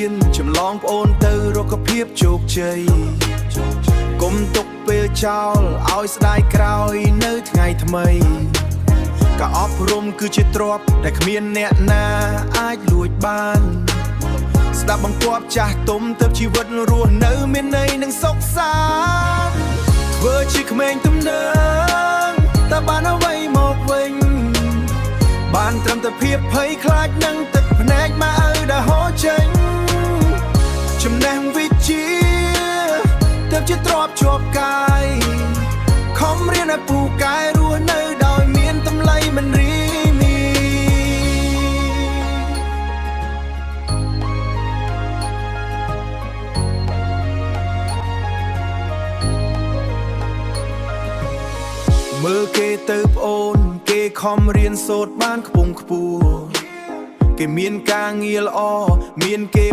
ៀនចម្លងប្អូនទៅរកភាពជោគជ័យកុំទុកពេលចោលឲ្យស្ដាយក្រោយនៅថ្ងៃថ្មីការអប់រំគឺជាទ្រព្យដែលគ្មានអ្នកណាអាចលួចបានស្ដាប់បង្គាប់ចាស់ទុំទើបជីវិតរស់នៅមានន័យនិងសុខសាន្តធ្វើជាក្មេងទំនើងតើបានអ្វីមកវិញបានត្រឹមតែភាពភ័យខ្លាចនឹងទឹកភ្នែកមកឲ្យដែលហូរចេញចំណេះវិជ្ជាទើបជាទ្រព្យជាប់កាយខំរៀនឲ្យពូកែរស់នៅដោយមានតម្លៃមិនរីមីមើលគេទៅប្អូនគេខំរៀនសូត្របានខ្ពង់ខ្ពស់គេមានការងារល្អមានគេ